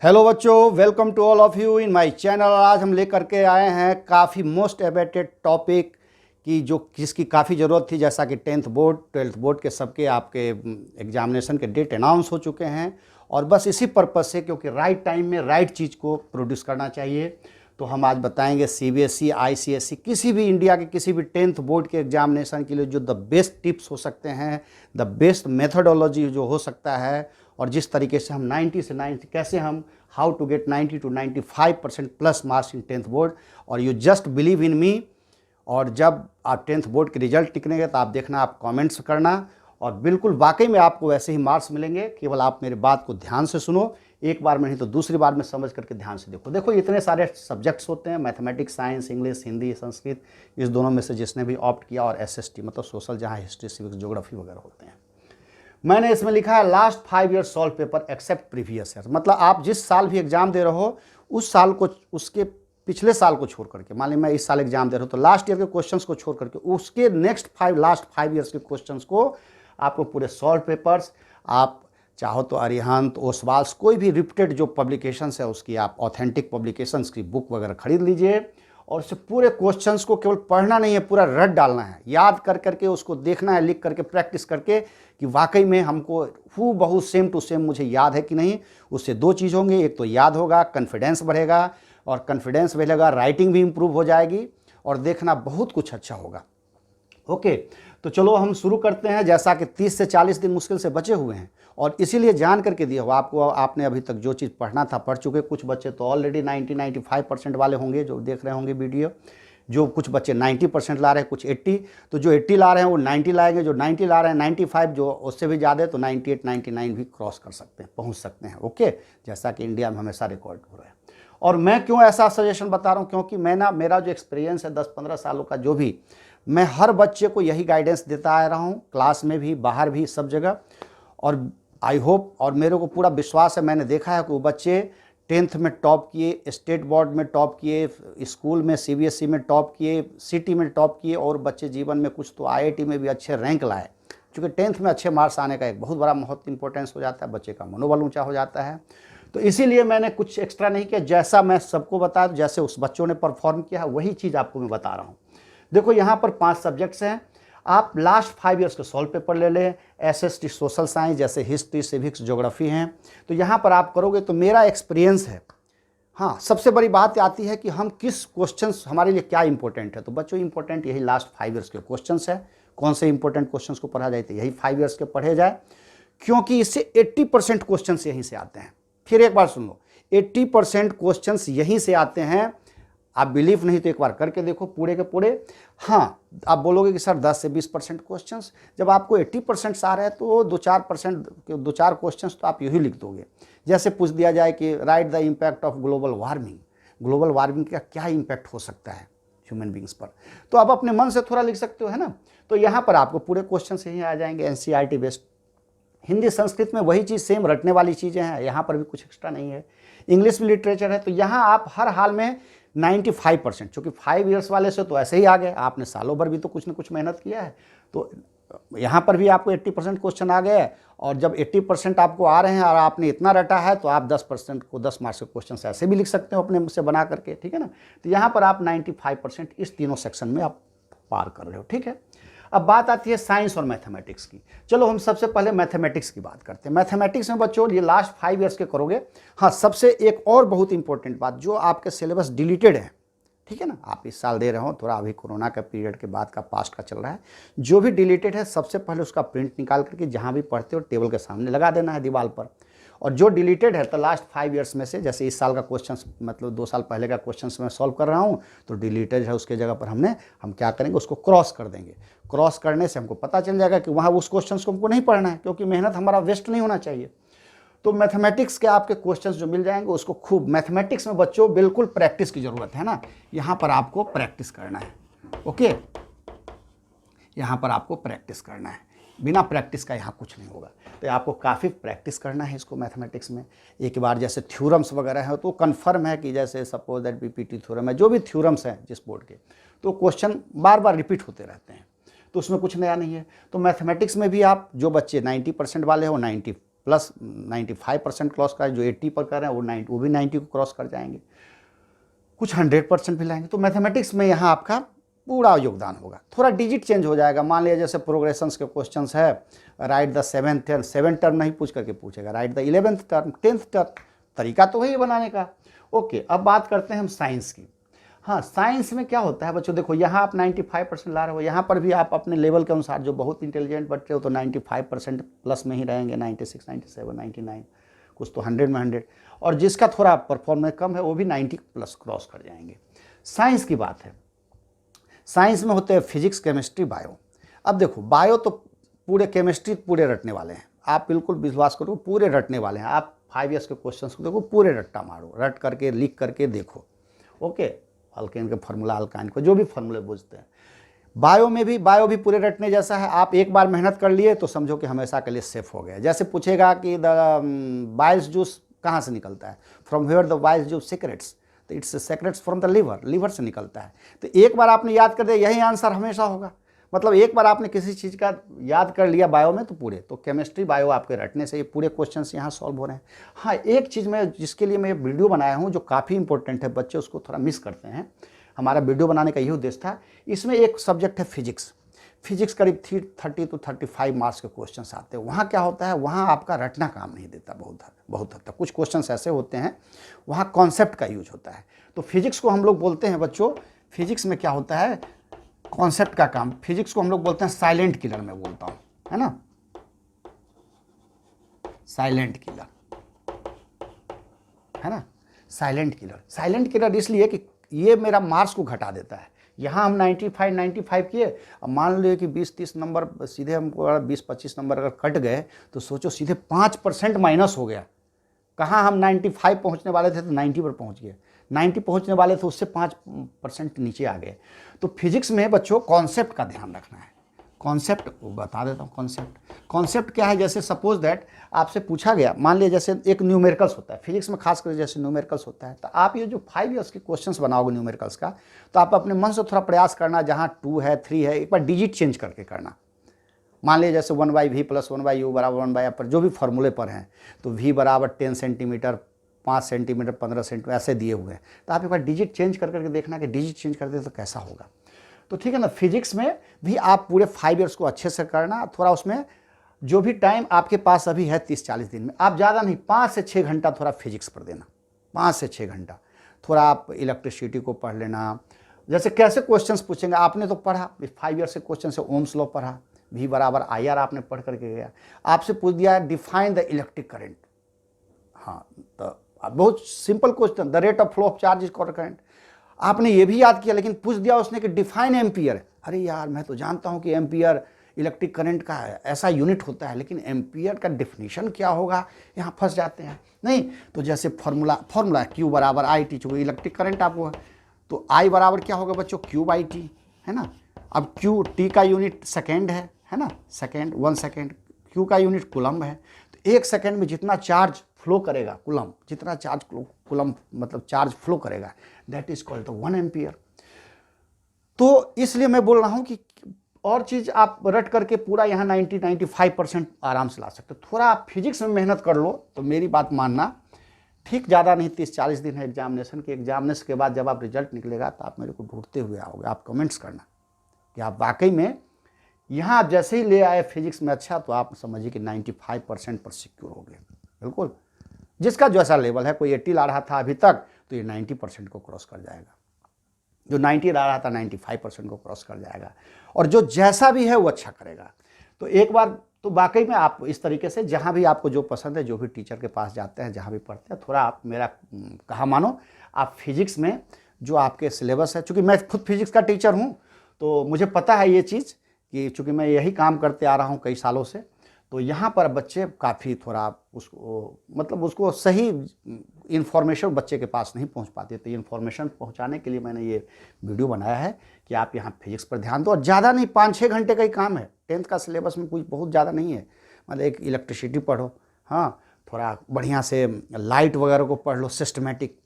Hello बच्चों, welcome to all of you in my channel. आज हम लेकर के आए हैं काफ़ी मोस्ट अवेटेड टॉपिक की जिसकी काफ़ी ज़रूरत थी। जैसा कि 10th बोर्ड 12th बोर्ड के सबके आपके एग्जामिनेशन के डेट अनाउंस हो चुके हैं और बस इसी पर्पज़ से, क्योंकि राइट टाइम में राइट चीज़ को प्रोड्यूस करना चाहिए, तो हम आज बताएंगे सीबीएसई, आईसीएसई, किसी भी इंडिया के किसी भी 10th बोर्ड के एग्जामिनेशन के लिए जो द बेस्ट टिप्स हो सकते हैं, द बेस्ट मेथडोलॉजी जो हो सकता है, और जिस तरीके से हम 90 से 90 कैसे हम how to get 90 to 95% plus marks in 10th board. और you just believe in me. और जब आप 10th बोर्ड के रिजल्ट निकलेंगे तो आप देखना, आप कमेंट्स करना, और बिल्कुल वाकई में आपको वैसे ही मार्क्स मिलेंगे। केवल आप मेरी बात को ध्यान से सुनो, एक बार में नहीं तो दूसरी बार में समझ करके ध्यान से देखो। इतने सारे सब्जेक्ट्स होते हैं, mathematics, science, English, Hindi, Sanskrit, इस दोनों में से जिसने भी ऑप्ट किया, और एसएसटी मतलब सोशल, जहाँ हिस्ट्री, सिविक्स, ज्योग्राफी वगैरह होते हैं। मैंने इसमें लिखा है last 5 year solve paper except previous year. मतलब आप जिस साल भी एग्जाम दे रहे हो उस साल को, उसके पिछले साल को छोड़ करके, मान लीजिए मैं इस साल एग्जाम दे रहा हूँ तो लास्ट ईयर के क्वेश्चंस को छोड़ करके उसके लास्ट 5 ईयर्स के क्वेश्चंस को आपको पूरे सॉल्व पेपर्स, आप चाहो तो अरिहंत, ओसवाल्स, कोई भी रिप्यूटेड जो पब्लिकेशंस है उसकी आप ऑथेंटिक पब्लिकेशंस की बुक वगैरह खरीद लीजिए, और उससे पूरे क्वेश्चंस को केवल पढ़ना नहीं है, पूरा रट डालना है, याद कर करके उसको देखना है, लिख करके प्रैक्टिस करके कि वाकई में हमको हू बहु सेम टू सेम मुझे याद है कि नहीं। उससे दो चीज़ होंगे, एक तो याद होगा, कॉन्फिडेंस बढ़ेगा, और कॉन्फिडेंस बढ़ेगा, राइटिंग भी इम्प्रूव हो जाएगी, और देखना बहुत कुछ अच्छा होगा। ओके, तो चलो हम शुरू करते हैं। जैसा कि 30 से 40 दिन मुश्किल से बचे हुए हैं, और इसीलिए जान करके दिया हुआ आपको, आपने अभी तक जो चीज़ पढ़ना था पढ़ चुके। कुछ बच्चे तो ऑलरेडी 90-95% वाले होंगे जो देख रहे होंगे वीडियो, जो कुछ बच्चे 90% ला रहे हैं, कुछ 80, तो जो 80 ला रहे हैं वो 90 लाएंगे, जो 90 ला रहे हैं 95, जो उससे भी ज़्यादा है तो 98-99 भी क्रॉस कर सकते हैं, पहुँच सकते हैं। ओके, जैसा कि इंडिया में हमेशा रिकॉर्ड हो रहा है। और मैं क्यों ऐसा सजेशन बता रहा हूँ, क्योंकि मेरा जो एक्सपीरियंस है 10-15 सालों का, जो भी मैं हर बच्चे को यही गाइडेंस देता आ रहा हूँ, क्लास में भी, बाहर भी, सब जगह। और आई होप, और मेरे को पूरा विश्वास है, मैंने देखा है कि वो बच्चे 10th में टॉप किए, स्टेट बोर्ड में टॉप किए, स्कूल में सीबीएसई में टॉप किए, सिटी में टॉप किए, और बच्चे जीवन में कुछ तो आईआईटी में भी अच्छे रैंक लाए। क्योंकि 10th में अच्छे मार्क्स आने का एक बहुत बड़ा महत्व इंपॉर्टेंस हो जाता है, बच्चे का मनोबल ऊँचा हो जाता है। तो इसीलिए मैंने कुछ एक्स्ट्रा नहीं किया, जैसा मैं सबको बताया, जैसे उस बच्चों ने परफॉर्म किया है वही चीज़ आपको मैं बता रहा हूँ। देखो, यहाँ पर 5 सब्जेक्ट्स हैं, आप लास्ट 5 ईयर्स के सॉल्व पेपर ले लें। एसएसटी, सोशल साइंस, जैसे हिस्ट्री, सिविक्स, ज्योग्राफी हैं, तो यहाँ पर आप करोगे तो मेरा एक्सपीरियंस है। हाँ, सबसे बड़ी बात आती है कि हम किस क्वेश्चंस हमारे लिए क्या इंपॉर्टेंट है। तो बच्चों, इंपॉर्टेंट यही लास्ट 5 ईयर्स के क्वेश्चंस है। कौन से इंपॉर्टेंट क्वेश्चंस को पढ़ा जाए तो यही 5 ईयर्स के पढ़े जाए, क्योंकि इससे 80% क्वेश्चंस यहीं से आते हैं। फिर एक बार सुन लो, 80% क्वेश्चंस यहीं से आते हैं। आप बिलीव नहीं तो एक बार करके देखो पूरे के पूरे। हाँ, आप बोलोगे कि सर 10 से 20% क्वेश्चंस, जब आपको 80% आ रहे हैं तो 2-4 क्वेश्चंस तो आप यही लिख दोगे। जैसे पूछ दिया जाए कि right the impact of global warming का क्या इम्पैक्ट हो सकता है ह्यूमन बींग्स पर, तो आप अपने मन से थोड़ा लिख सकते हो, है ना। तो यहाँ पर आपको पूरे क्वेश्चन यही आ जाएंगे, एनसीईआरटी बेस्ड। हिंदी संस्कृत में वही चीज़, सेम रटने वाली चीज़ें हैं, यहाँ पर भी कुछ एक्स्ट्रा नहीं है। इंग्लिश में लिटरेचर है, तो यहाँ आप हर हाल में 95%, चूँकि 5 ईयर्स वाले से तो ऐसे ही आ गए, आपने सालों भर भी तो कुछ ना कुछ मेहनत किया है, तो यहाँ पर भी आपको 80% क्वेश्चन आ गए। और जब 80% आपको आ रहे हैं और आपने इतना रटा है, तो आप 10% को 10 मार्क्स के क्वेश्चन ऐसे भी लिख सकते हो अपने से बना करके, ठीक है ना। तो यहाँ पर आप 95% इस तीनों सेक्शन में आप पार कर रहे हो, ठीक है। अब बात आती है साइंस और मैथमेटिक्स की। चलो हम सबसे पहले मैथमेटिक्स की बात करते हैं। मैथमेटिक्स में बच्चों ये लास्ट 5 ईयर्स के करोगे। हाँ, सबसे एक और बहुत इंपॉर्टेंट बात, जो आपके सिलेबस डिलीटेड है, ठीक है ना, आप इस साल दे रहे हो, थोड़ा अभी कोरोना का पीरियड के बाद का पास्ट का चल रहा है, जो भी डिलीटेड है सबसे पहले उसका प्रिंट निकाल करके जहाँ भी पढ़ते हो टेबल के सामने लगा देना है दीवार पर। और जो डिलीटेड है तो लास्ट 5 ईयर्स में से, जैसे इस साल का क्वेश्चन, मतलब 2 साल पहले का क्वेश्चन मैं सॉल्व कर रहा हूँ, तो डिलीटेड है उसके जगह पर हम क्या करेंगे, उसको क्रॉस कर देंगे। क्रॉस करने से हमको पता चल जाएगा कि वहाँ उस क्वेश्चन को हमको नहीं पढ़ना है, क्योंकि मेहनत हमारा वेस्ट नहीं होना चाहिए। तो मैथमेटिक्स के आपके क्वेश्चंस जो मिल जाएंगे उसको खूब, मैथमेटिक्स में बच्चों बिल्कुल प्रैक्टिस की ज़रूरत है ना, यहाँ पर आपको प्रैक्टिस करना है। ओके, यहाँ पर आपको प्रैक्टिस करना है, बिना प्रैक्टिस का यहाँ कुछ नहीं होगा। तो आपको काफ़ी प्रैक्टिस करना है इसको मैथमेटिक्स में। एक बार जैसे थ्योरम्स वगैरह हैं तो कंफर्म है कि जैसे सपोज दैट बीपीटी थ्योरम है, जो भी थ्योरम्स हैं जिस बोर्ड के, तो क्वेश्चन बार बार रिपीट होते रहते हैं, तो उसमें कुछ नया नहीं है। तो मैथमेटिक्स में भी आप, जो बच्चे 90% वाले हो, 90 प्लस 95% क्रॉस कर, जो 80 पर कर रहे हैं वो भी 90 को क्रॉस कर जाएंगे, कुछ 100% भी लाएंगे। तो मैथमेटिक्स में यहाँ आपका पूरा योगदान होगा। थोड़ा डिजिट चेंज हो जाएगा, मान लिया जैसे प्रोग्रेशंस के क्वेश्चंस है, right the 7th term, 7 term नहीं पूछ करके पूछेगा, right the 11th term, 10th term, तरीका तो वही बनाने का। ओके, अब बात करते हैं हम साइंस की। हाँ, साइंस में क्या होता है बच्चों, देखो यहाँ आप 95% ला रहे हो, यहाँ पर भी आप अपने लेवल के अनुसार, जो बहुत इंटेलिजेंट बच्चे हो तो 95% प्लस में ही रहेंगे, 96, 97, 99, कुछ तो 100 में 100, और जिसका थोड़ा परफॉर्मेंस कम है वो भी 90 प्लस क्रॉस कर जाएंगे। साइंस की बात है, साइंस में होते हैं फिजिक्स, केमिस्ट्री, बायो। अब देखो बायो तो पूरे केमिस्ट्री पूरे रटने वाले हैं, आप बिल्कुल विश्वास करो पूरे रटने वाले हैं। आप 5 ईयर्स के क्वेश्चंस को देखो, पूरे रट्टा मारो, रट करके लिख करके देखो। ओके, अल्केन के फार्मूला, अल्काइन को जो भी फार्मूले पूछते हैं। बायो में भी, बायो भी पूरे रटने जैसा है। आप एक बार मेहनत कर लिए तो समझो कि हमेशा के लिए सेफ हो गए। जैसे पूछेगा कि द बाइल्स जूस कहाँ से निकलता है, from where the biles juice secrets, तो it's secretes from the liver, liver से निकलता है। तो एक बार आपने याद कर दिया, यही आंसर हमेशा होगा। मतलब एक बार आपने किसी चीज़ का याद कर लिया बायो में तो पूरे, तो केमिस्ट्री बायो आपके रटने से ये पूरे क्वेश्चंस यहाँ सॉल्व हो रहे हैं। हाँ, एक चीज़ मैं जिसके लिए मैं वीडियो बनाया हूँ जो काफ़ी इंपॉर्टेंट है, बच्चे उसको थोड़ा मिस करते हैं। हमारा वीडियो बनाने का यही उद्देश्य था। इसमें एक सब्जेक्ट है फिजिक्स। फिजिक्स करीब 30 to 35 मार्क्स के क्वेश्चन आते हैं। वहाँ क्या होता है, वहाँ आपका रटना काम नहीं देता बहुत हद तक। कुछ क्वेश्चन ऐसे होते हैं वहाँ कॉन्सेप्ट का यूज होता है। तो फिजिक्स को हम लोग बोलते हैं बच्चों, फिजिक्स में क्या होता है, कॉन्सेप्ट का काम। फिजिक्स को हम लोग बोलते हैं साइलेंट किलर, मैं बोलता हूँ, है ना, साइलेंट किलर, है ना, साइलेंट किलर। साइलेंट किलर इसलिए कि ये मेरा मार्क्स को घटा देता है। यहाँ हम 95 किए, अब मान लो कि 20-30 नंबर सीधे हमको 20-25 नंबर अगर कट गए तो सोचो सीधे 5% माइनस हो गया। कहाँ हम 95 पहुँचने वाले थे तो 90 पर पहुँच गए, 90 पहुँचने वाले थे उससे 5% नीचे आ गए। तो फिजिक्स में बच्चों कॉन्सेप्ट का ध्यान रखना है। कॉन्सेप्ट बता देता हूँ। कॉन्सेप्ट क्या है, जैसे सपोज दैट आपसे पूछा गया, मान लिया जैसे एक न्यूमेरिकल्स होता है फिजिक्स में, खासकर जैसे न्यूमेरिकल्स होता है, तो आप ये जो 5 ईयर्स के क्वेश्चंस बनाओगे न्यूमेरिकल्स का, तो आप अपने मन से थोड़ा प्रयास करना, जहाँ 2 है 3 है, एक बार डिजिट चेंज करके करना। मान लीजिए जैसे 1/v + 1/u बराबर 1/f पर जो भी फॉर्मूले पर हैं, तो v बराबर 10 सेंटीमीटर, 5 सेंटीमीटर, 15 सेंटीमीटर ऐसे दिए हुए हैं। तो आप एक बार डिजिट चेंज करके देखना कि डिजिट चेंज कर दे तो कैसा होगा। तो ठीक है ना, फिजिक्स में भी आप पूरे 5 ईयर्स को अच्छे से करना। थोड़ा उसमें जो भी टाइम आपके पास अभी है 30-40 दिन में, आप ज़्यादा नहीं, 5 से 6 घंटा थोड़ा फिजिक्स पर देना, 5 से 6 घंटा। थोड़ा आप इलेक्ट्रिसिटी को पढ़ लेना। जैसे कैसे क्वेश्चंस पूछेंगे, आपने तो पढ़ा 5 ईयर्स से क्वेश्चन से, ओम्स लॉ पढ़ा, v बराबर IR आपने पढ़ करके गया। आपसे पूछ दिया है डिफाइन द इलेक्ट्रिक करंट, हाँ, तो बहुत simple question, the rate of flow of charge is called current. आपने ये भी याद किया, लेकिन पूछ दिया उसने कि डिफाइन एम्पियर। अरे यार, मैं तो जानता हूँ कि एम्पियर इलेक्ट्रिक करंट का है, ऐसा यूनिट होता है, लेकिन एम्पियर का डिफिनीशन क्या होगा, यहाँ फंस जाते हैं। नहीं तो जैसे फॉर्मूला Q बराबर IT, चूँकि इलेक्ट्रिक करंट आपको, तो I बराबर क्या होगा बच्चों, Q/T, है ना। अब Q, T का यूनिट सेकेंड है ना, सेकेंड, 1 सेकेंड। Q का यूनिट कूलम है, तो 1 सेकेंड में जितना चार्ज फ्लो करेगा, कूलम, जितना चार्ज कूलम मतलब चार्ज फ्लो करेगा, दैट इज कॉल्ड 1 एम्पियर। तो इसलिए मैं बोल रहा हूँ कि और चीज़ आप रट करके पूरा यहाँ 90-95% आराम से ला सकते हो। थोड़ा आप फिजिक्स में मेहनत कर लो तो मेरी बात मानना, ठीक, ज़्यादा नहीं, 30-40 दिन है एग्जामिनेशन के। एग्जामिनेशन के बाद जब आप रिजल्ट निकलेगा तो आप मेरे को ढूंढते हुए आओगे, आप कमेंट्स करना कि आप वाकई में यहाँ आप जैसे ही ले आए फिजिक्स में अच्छा, तो आप समझिए कि 95% पर सिक्योर हो गए। बिल्कुल, जिसका जैसा लेवल है, कोई 80 ला रहा था अभी तक तो ये 90% को क्रॉस कर जाएगा, जो 90 ला रहा था 95% को क्रॉस कर जाएगा, और जो जैसा भी है वो अच्छा करेगा। तो एक बार तो वाकई में आप इस तरीके से जहाँ भी आपको जो पसंद है, जो भी टीचर के पास जाते हैं, जहाँ भी पढ़ते हैं, थोड़ा आप मेरा कहा मानो, आप फिजिक्स में जो आपके सिलेबस है, चूँकि मैं खुद फिजिक्स का टीचर हूँ तो मुझे पता है ये चीज़ कि चूँकि मैं यही काम करते आ रहा हूँ कई सालों से, तो यहाँ पर बच्चे काफ़ी थोड़ा उसको मतलब उसको सही इन्फॉर्मेशन बच्चे के पास नहीं पहुँच पाते। तो ये इन्फॉर्मेशन पहुँचाने के लिए मैंने ये वीडियो बनाया है कि आप यहाँ फिजिक्स पर ध्यान दो। और ज़्यादा नहीं, 5-6 घंटे का ही काम है। 10th का सिलेबस में कुछ बहुत ज़्यादा नहीं है। मतलब एक इलेक्ट्रिसिटी पढ़ो, हाँ, थोड़ा बढ़िया से लाइट वगैरह को पढ़ लो, सिस्टमेटिक,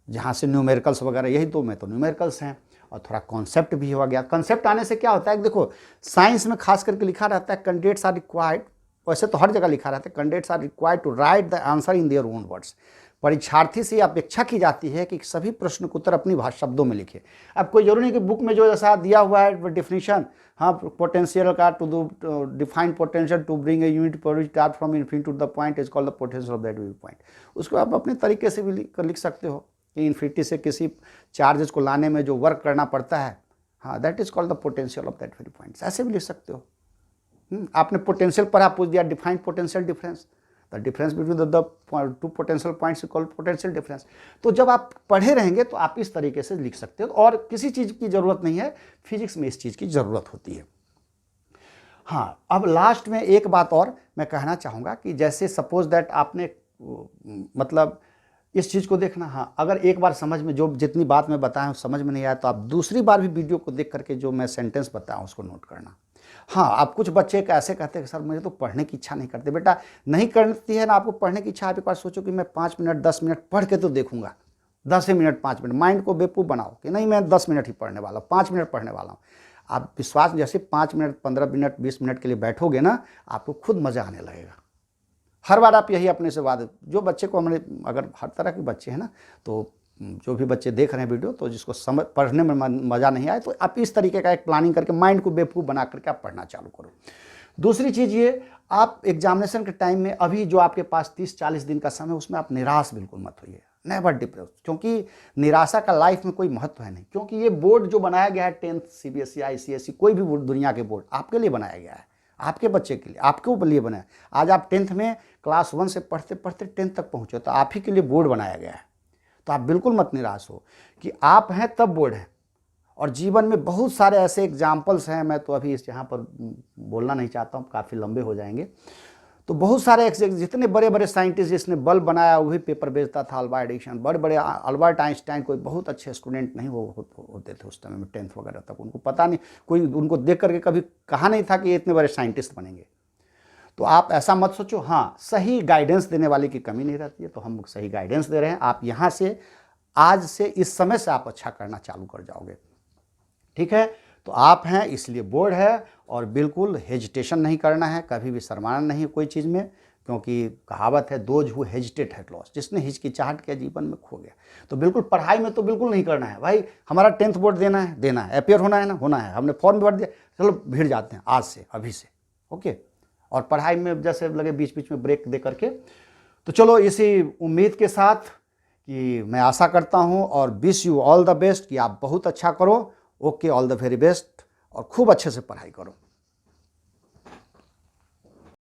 जहाँ से न्यूमेरिकल्स वगैरह, यही तो में तो न्यूमेरिकल्स हैं, और थोड़ा कॉन्सेप्ट भी हो गया। कॉन्सेप्ट आने से क्या होता है, देखो साइंस में खास करके लिखा रहता है कैंडिडेट्स आर रिक्वायर्ड वैसे तो हर जगह लिखा रहता है candidates are required to write the answer in their own words. परीक्षार्थी से अपेक्षा की जाती है कि सभी प्रश्न को उत्तर अपनी भाषा शब्दों में लिखे। अब कोई जरूरी नहीं कि बुक में जो जैसा दिया हुआ है डिफिनीशन, हाँ पोटेंशियल का to do define potential to bring a unit start from infinity to the point is called the potential of that point, उसको आप अपने तरीके से भी लिख सकते हो कि इन्फिनिटी से किसी चार्जेस को लाने में जो वर्क करना पड़ता है, हाँ that is called the potential of that very point, ऐसे भी लिख सकते हो। आपने पोटेंशियल पढ़ा, पूछ दिया define potential difference, the difference between the two potential points is called potential difference. तो जब आप पढ़े रहेंगे तो आप इस तरीके से लिख सकते हो, और किसी चीज़ की ज़रूरत नहीं है, फिजिक्स में इस चीज़ की ज़रूरत होती है। हाँ, अब लास्ट में एक बात और मैं कहना चाहूँगा कि जैसे सपोज दैट आपने मतलब इस चीज़ को देखना, हाँ अगर एक बार समझ में जो जितनी बात मैं बताया हूँ समझ में नहीं आया तो आप दूसरी बार भी वीडियो को देख करके जो मैं सेंटेंस बताया हूँ उसको नोट करना। हाँ, आप कुछ बच्चे ऐसे कहते हैं कि सर मुझे तो पढ़ने की इच्छा नहीं करती, बेटा नहीं करती है ना आपको पढ़ने की इच्छा, आप एक बार सोचो कि मैं 5 मिनट 10 मिनट पढ़ के तो देखूंगा, 10 मिनट 5 मिनट, माइंड को बेवकूफ़ बनाओ कि नहीं मैं 10 मिनट ही पढ़ने वाला हूँ, 5 मिनट पढ़ने वाला हूँ। आप विश्वास जैसे 5 मिनट 15 मिनट 20 मिनट के लिए बैठोगे ना, आपको खुद मज़ा आने लगेगा। हर बार आप यही अपने से वादे, जो बच्चे को हमने, अगर हर तरह के बच्चे हैं ना, तो जो भी बच्चे देख रहे हैं वीडियो, तो जिसको समझ पढ़ने में मज़ा नहीं आए तो आप इस तरीके का एक प्लानिंग करके माइंड को बेवकूफ़ बना करके आप पढ़ना चालू करो। दूसरी चीज़ ये, आप एग्जामिनेशन के टाइम में अभी जो आपके पास 30-40 दिन का समय, उसमें आप निराश बिल्कुल मत होइए, नेवर डिप्रेस, क्योंकि निराशा का लाइफ में कोई महत्व है नहीं। क्योंकि ये बोर्ड जो बनाया गया है 10th CBSE ICSE कोई भी बोर्ड, दुनिया के बोर्ड आपके लिए बनाया गया है, आपके बच्चे के लिए, आपके ऊपर लिए बनाया। आज आप 10th में क्लास 1 से पढ़ते पढ़ते 10th तक पहुँचे, तो आप ही के लिए बोर्ड बनाया गया है। तो आप बिल्कुल मत निराश हो कि आप हैं तब बोर्ड है, और जीवन में बहुत सारे ऐसे एग्जाम्पल्स हैं, मैं तो अभी इस यहाँ पर बोलना नहीं चाहता हूँ, काफ़ी लंबे हो जाएंगे। तो बहुत सारे जितने बड़े बड़े साइंटिस्ट जिसने बल्ब बनाया वही पेपर बेचता था, अल्बर्ट एडिसन, बड़े बड़े अल्बर्ट आइंस्टाइन कोई बहुत अच्छे स्टूडेंट नहीं होते थे उस समय में, 10th वगैरह तक उनको पता नहीं, कोई उनको देख करके कभी कहा नहीं था कि ये इतने बड़े साइंटिस्ट बनेंगे। तो आप ऐसा मत सोचो, हाँ सही गाइडेंस देने वाले की कमी नहीं रहती है, तो हम सही गाइडेंस दे रहे हैं। आप यहाँ से आज से इस समय से आप अच्छा करना चालू कर जाओगे, ठीक है। तो आप हैं इसलिए बोर्ड है, और बिल्कुल हेजिटेशन नहीं करना है, कभी भी शर्माना नहीं कोई चीज़ में, क्योंकि कहावत है those who hesitate had lost, जिसने हिचकिचाहट किया जीवन में खो गया। तो बिल्कुल पढ़ाई में तो बिल्कुल नहीं करना है भाई, हमारा 10th बोर्ड देना है, अपियर होना है ना, होना है, हमने फॉर्म भर दिया, चलो भीड़ जाते हैं आज से, अभी से, ओके। और पढ़ाई में जैसे लगे बीच बीच में ब्रेक दे करके। तो चलो इसी उम्मीद के साथ कि मैं आशा करता हूं और wish you all the best कि आप बहुत अच्छा करो, okay, all the very best, और खूब अच्छे से पढ़ाई करो।